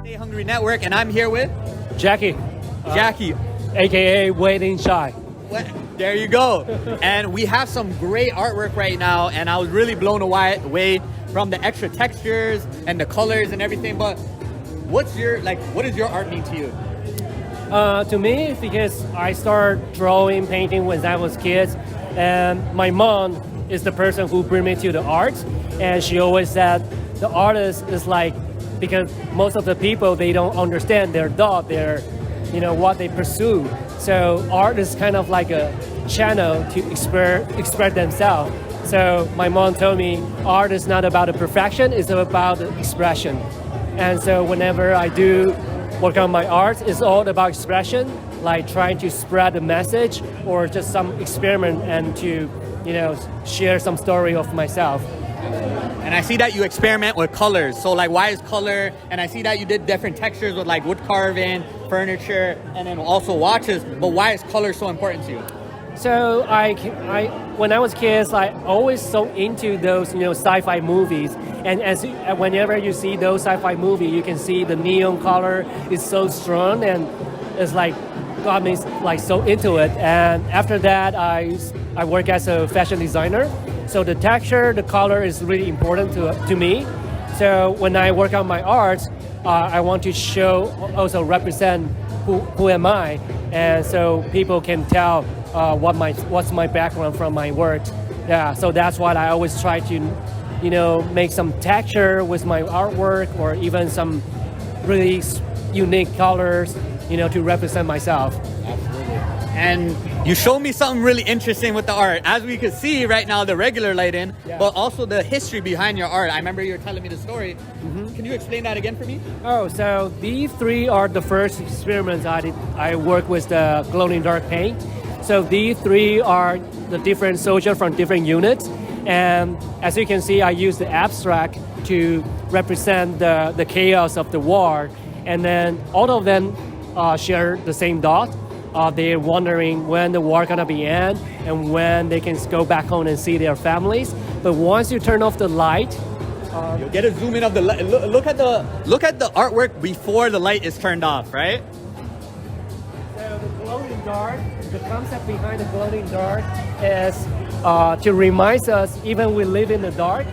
Stay Hungry Network, and I'm here with Jackie, Jackie. aka Waiting Shy. There you go. And we have some great artwork right now, and I was really blown away from the extra textures and the colors and everything. But what does your art mean to you? To me, because I started drawing, painting when I was kids, and my mom is the person who bring me to the art, and she always said the artist is like, because most of the people, they don't understand their thought, what they pursue. So art is kind of like a channel to express themselves. So my mom told me art is not about the perfection, it's about the expression. And so whenever I do work on my art, it's all about expression, like trying to spread the message or just some experiment and to, share some story of myself. And I see that you experiment with colors. So like, why is color? And I see that you did different textures with like wood carving, furniture, and then also watches. But why is color so important to you? So when I was kids, I always so into those sci-fi movies, and whenever you see those sci-fi movies, you can see the neon color is so strong, and it's like got me like so into it. And after that, I work as a fashion designer, so the texture, the color is really important to me. So when I work on my art, I want to also represent who am I, and so people can tell what's my background from my work. Yeah, so that's why I always try to, make some texture with my artwork, or even some really unique colors, to represent myself. Absolutely. And you showed me something really interesting with the art. As we can see right now, the regular lighting, but also the history behind your art. I remember you were telling me the story. Mm-hmm. Can you explain that again for me? Oh, so these three are the first experiments I did. I worked with the glow-in-dark paint. So these three are the different soldiers from different units. And as you can see, I use the abstract to represent the chaos of the war. And then all of them share the same thought. They're wondering when the war gonna be end and when they can go back home and see their families. But once you turn off the light, you get a zoom in of the light. Look at the artwork before the light is turned off, right? So the glowing dark, the concept behind the glowing dark is to remind us, even we live in the dark,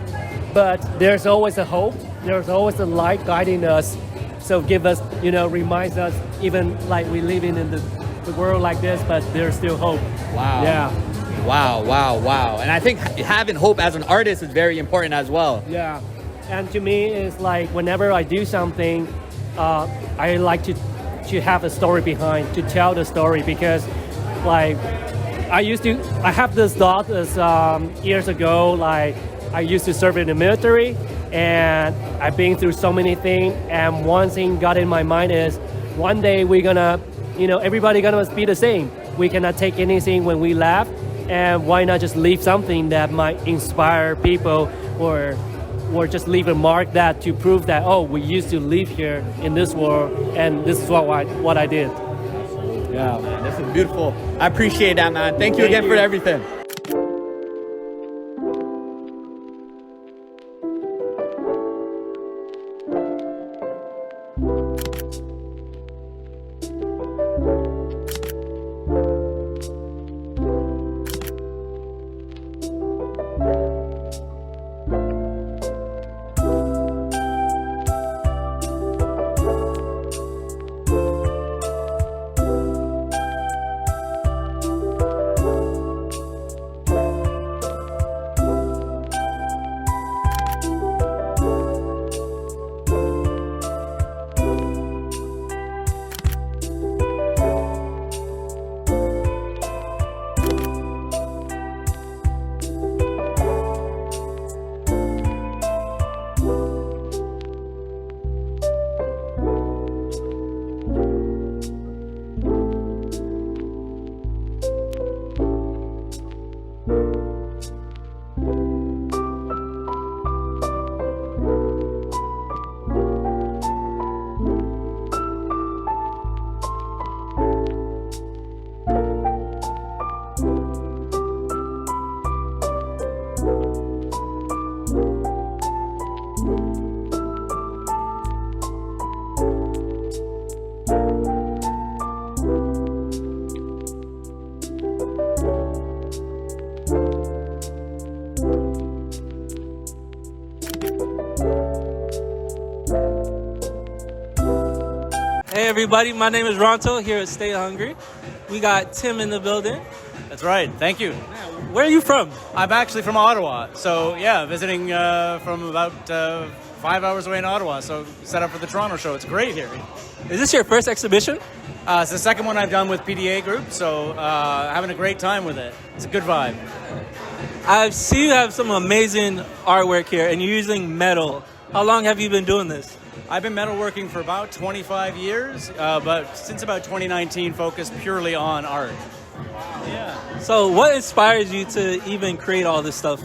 but there's always a hope. There's always a light guiding us. So give us, reminds us, even like we live in the world like this, but there's still hope. Wow. Yeah. Wow. And I think having hope as an artist is very important as well. Yeah. And to me, it's like whenever I do something, I like to have a story behind, to tell the story, because like I have this thought years ago, like I used to serve in the military, and I've been through so many things, and one thing got in my mind is one day we're gonna, everybody gonna be the same. We cannot take anything when we laugh, and why not just leave something that might inspire people, or just leave a mark that to prove that, oh, we used to live here in this world, and this is what I did. Yeah, man, this is beautiful. I appreciate that, man. Thank you again for everything. everybody. My name is Ronto here at Stay Hungry. We got Tim in the building. That's right. Thank you. Where are you from? I'm actually from Ottawa. So, yeah, visiting from about 5 hours away in Ottawa. So, set up for the Toronto show. It's great here. Is this your first exhibition? It's the second one I've done with PDA Group. So, having a great time with it. It's a good vibe. I see you have some amazing artwork here, and you're using metal. How long have you been doing this? I've been metalworking for about 25 years, but since about 2019, focused purely on art. Yeah. So what inspires you to even create all this stuff?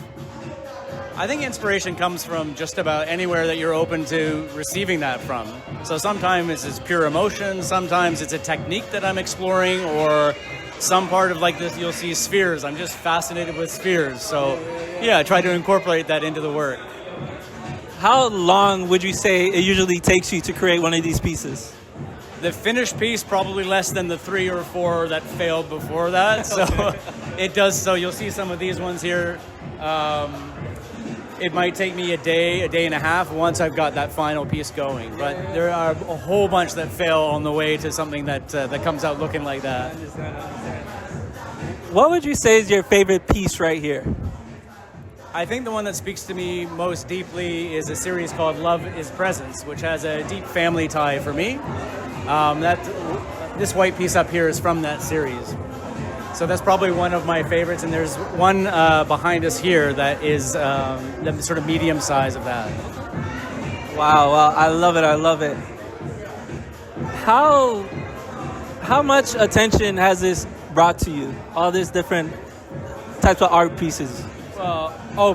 I think inspiration comes from just about anywhere that you're open to receiving that from. So sometimes it's pure emotion, sometimes it's a technique that I'm exploring, or some part of like this, you'll see spheres. I'm just fascinated with spheres. So yeah, I try to incorporate that into the work. How long would you say it usually takes you to create one of these pieces? The finished piece, probably less than the 3 or 4 that failed before that. So it does. So you'll see some of these ones here. It might take me a day and a half once I've got that final piece going. But there are a whole bunch that fail on the way to something that comes out looking like that. What would you say is your favorite piece right here? I think the one that speaks to me most deeply is a series called Love is Presence, which has a deep family tie for me. This white piece up here is from that series. So that's probably one of my favorites, and there's one behind us here that is the sort of medium size of that. Wow, I love it, I love it. How much attention has this brought to you, all these different types of art pieces?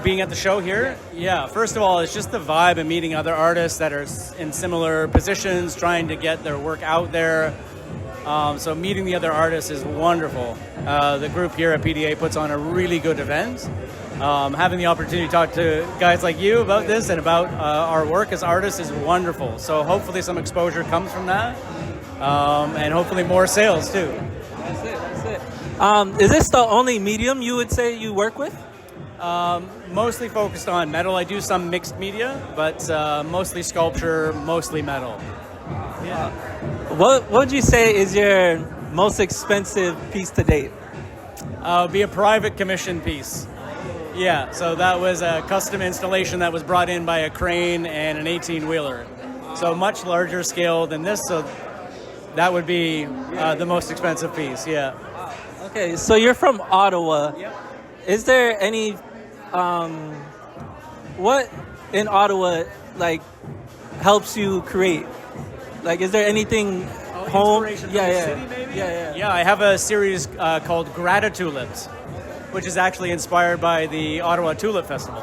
Being at the show here? Yeah, first of all, it's just the vibe and meeting other artists that are in similar positions, trying to get their work out there. So meeting the other artists is wonderful. The group here at PDA puts on a really good event. Having the opportunity to talk to guys like you about this and about our work as artists is wonderful. So hopefully some exposure comes from that, and hopefully more sales too. That's it. Is this the only medium you would say you work with? Mostly focused on metal. I do some mixed media, but mostly sculpture, mostly metal. Yeah. What would you say is your most expensive piece to date? Be a private commission piece. Yeah, so that was a custom installation that was brought in by a crane and an 18-wheeler. So much larger scale than this, so that would be the most expensive piece, yeah. Okay, so you're from Ottawa. Yep. Is there any, what in Ottawa, like, helps you create? Like, is there anything home? Inspiration from the city, maybe? Yeah. Yeah, I have a series called Gratitulips, which is actually inspired by the Ottawa Tulip Festival.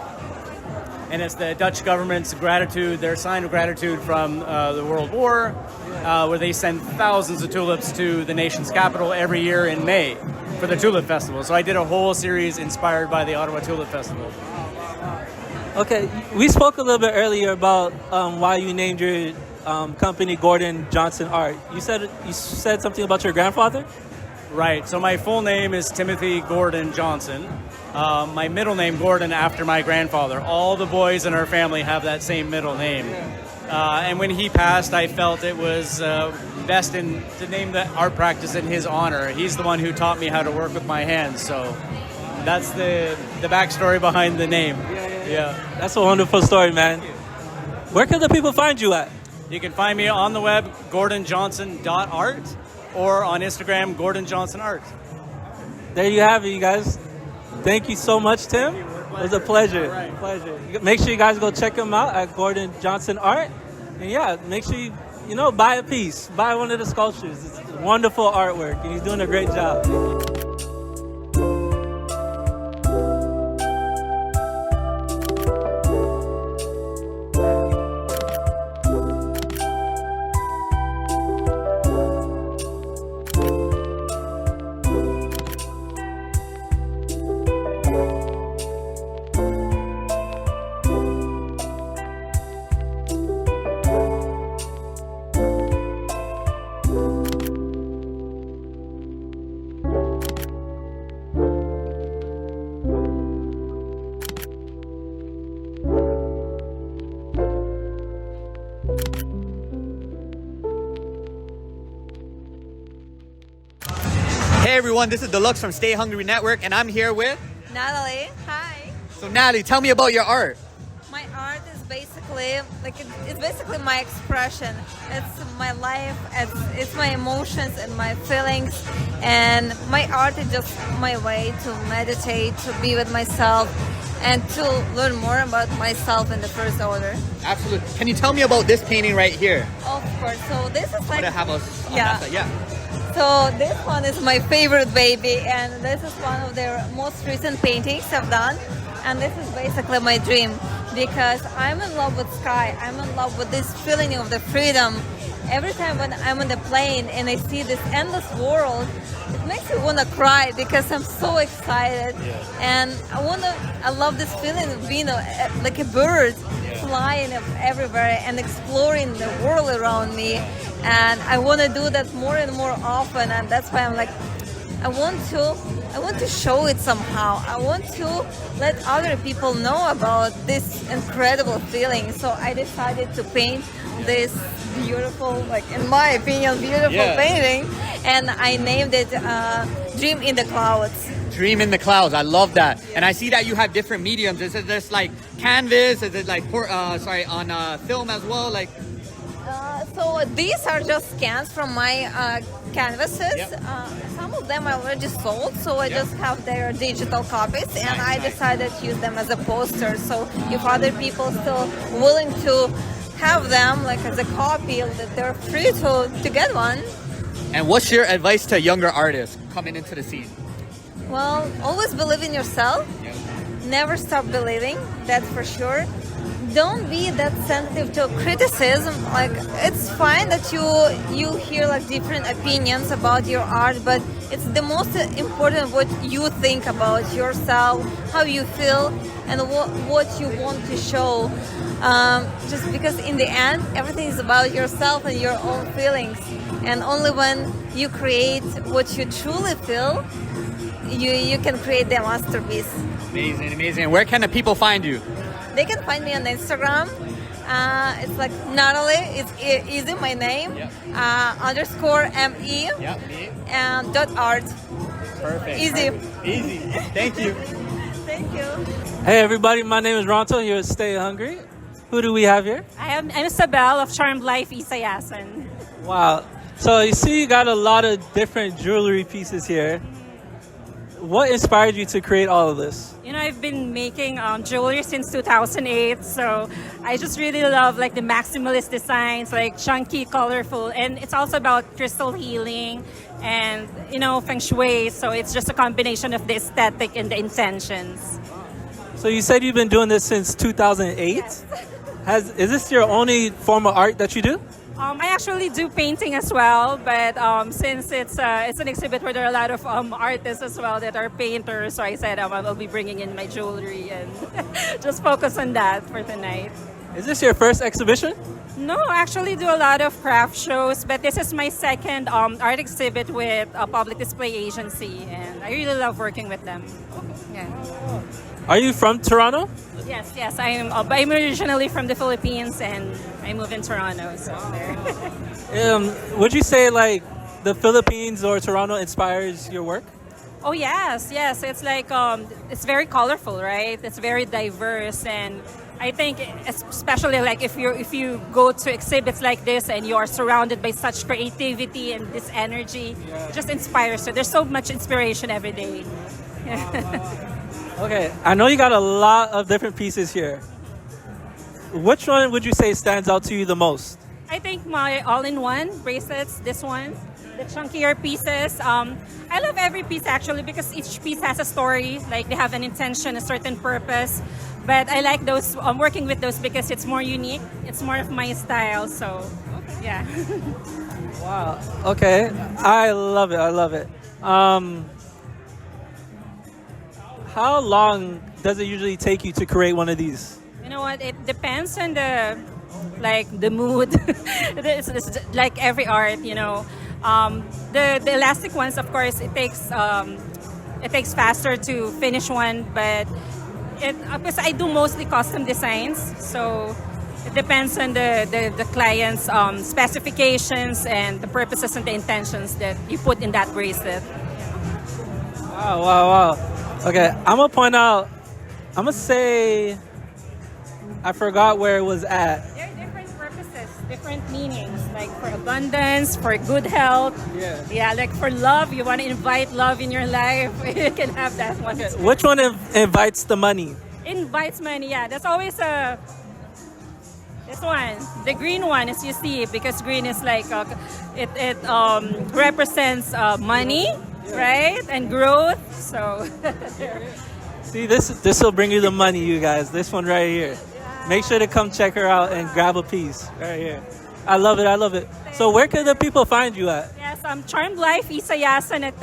And it's the Dutch government's gratitude, their sign of gratitude from the World War, where they send thousands of tulips to the nation's capital every year in May for the Tulip Festival. So I did a whole series inspired by the Ottawa Tulip Festival. Okay, we spoke a little bit earlier about why you named your company Gordon Johnson Art. You said something about your grandfather? Right, so my full name is Timothy Gordon Johnson. My middle name, Gordon, after my grandfather. All the boys in our family have that same middle name. And when he passed, I felt it was best to name the art practice in his honor. He's the one who taught me how to work with my hands, so that's the backstory behind the name. Yeah. That's a wonderful story, man. Where can the people find you at? You can find me on the web, gordonjohnson.art, or on Instagram, Gordon Johnson Art. There you have it, you guys. Thank you so much, Tim. It was a pleasure. Right. Pleasure. Make sure you guys go check him out at Gordon Johnson Art. And yeah, make sure you buy a piece. Buy one of the sculptures. It's wonderful artwork, and he's doing a great job. Hey everyone, this is Delux from Stay Hungry Network, and I'm here with... Natalie, hi. So Natalie, tell me about your art. My art is basically it's basically my expression. It's my life. It's my emotions and my feelings. And my art is just my way to meditate, to be with myself, and to learn more about myself in the first order. Absolutely. Can you tell me about this painting right here? Of course. So this is like What I have us on yeah. that side. Yeah. So this one is my favorite baby, and this is one of their most recent paintings I've done. And this is basically my dream because I'm in love with sky. I'm in love with this feeling of the freedom. Every time when I'm on the plane and I see this endless world, it makes me want to cry because I'm so excited. And I love this feeling of being like a bird flying everywhere and exploring the world around me. And I want to do that more and more often. And that's why I'm like, I want to show it somehow. I want to let other people know about this incredible feeling. So I decided to paint this beautiful, like in my opinion, beautiful painting, and I named it Dream in the Clouds. Dream in the Clouds. I love that. And I see that you have different mediums. Is it just like canvas? Is it like on film as well? Like. So these are just scans from my canvases. Yep. Some of them I already sold, so I just have their digital copies, and I decided to use them as a poster. So if other people still willing to have them, like as a copy, that they're free to get one. And what's your advice to younger artists coming into the scene? Well, always believe in yourself. Never stop believing. That's for sure. Don't be that sensitive to criticism. Like, it's fine that you hear like different opinions about your art, but it's the most important what you think about yourself, how you feel, and what you want to show. Just because in the end, everything is about yourself and your own feelings. And only when you create what you truly feel, you can create the masterpiece. Amazing, amazing. Where can the people find you? They can find me on Instagram. It's like Natalie. It's easy, my name. _ME. And .art. Perfect. Easy. Perfect. Easy. Thank you. Thank you. Hey everybody, my name is Ronto here at Stay Hungry. Who do we have here? I'm Isabel of Charmed Life Isayasan. Wow. So you see you got a lot of different jewelry pieces here. What inspired you to create all of this? You know, I've been making jewelry since 2008, so I just really love like the maximalist designs, like chunky, colorful, and it's also about crystal healing and, you know, feng shui. So it's just a combination of the aesthetic and the intentions. So you said you've been doing this since 2008? Yes. Is this your only form of art that you do? I actually do painting as well, but since it's an exhibit where there are a lot of artists as well that are painters, so I said I'll be bringing in my jewelry and just focus on that for tonight. Is this your first exhibition? No, I actually do a lot of craft shows, but this is my second art exhibit with a public display agency, and I really love working with them. Yeah. Are you from Toronto? Yes, I'm originally from the Philippines, and I moved in Toronto, so there. Would you say like the Philippines or Toronto inspires your work? Oh yes, it's like it's very colorful, right? It's very diverse, and I think especially like if you go to exhibits like this and you are surrounded by such creativity and this energy, it just inspires you. There's so much inspiration every day. Okay, I know you got a lot of different pieces here. Which one would you say stands out to you the most? I think my all-in-one bracelets, this one, the chunkier pieces. I love every piece actually because each piece has a story, like they have an intention, a certain purpose. But I like those, working with those because it's more unique. It's more of my style, so yeah. Wow, okay, I love it. How long does it usually take you to create one of these? You know what? It depends on the mood. It's like every art, you know. The elastic ones, of course, it takes faster to finish one, but because I do mostly custom designs, so it depends on the client's specifications and the purposes and the intentions that you put in that bracelet. Wow, wow, wow. Okay, I'm gonna point out. I'm gonna say I forgot where it was at. There are different purposes, different meanings, like for abundance, for good health. Yeah. Yeah, like for love, you want to invite love in your life, you can have that one. Which one invites the money? Invites money, yeah. That's always a. This one, the green one, as you see, because green is like it represents money, right, and growth. So. See, this will bring you the money, you guys. This one right here. Make sure to come check her out and grab a piece right here. I love it. I love it. So where can the people find you at? Yes, Charmed Life Isayasan at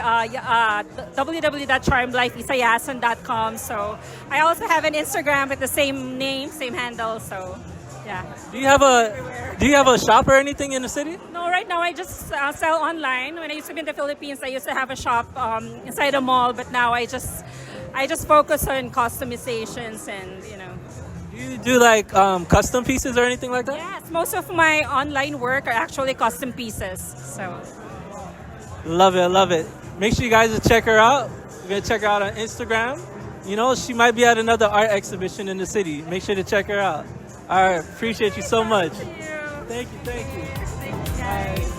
www.charmedlifeisayasan.com. So I also have an Instagram with the same name, same handle. So yeah. Do you have a shop or anything in the city? No, right now I just sell online. When I used to be in the Philippines, I used to have a shop inside a mall, but now I just focus on customizations and Do you do like custom pieces or anything like that? Yes, most of my online work are actually custom pieces. So Love it, love it. Make sure you guys check her out. You're gonna check her out on Instagram. You know, she might be at another art exhibition in the city. Make sure to check her out. All right, appreciate you so much. Thank you, thank you. thanks, guys.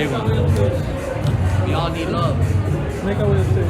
We all need love. Make up with it.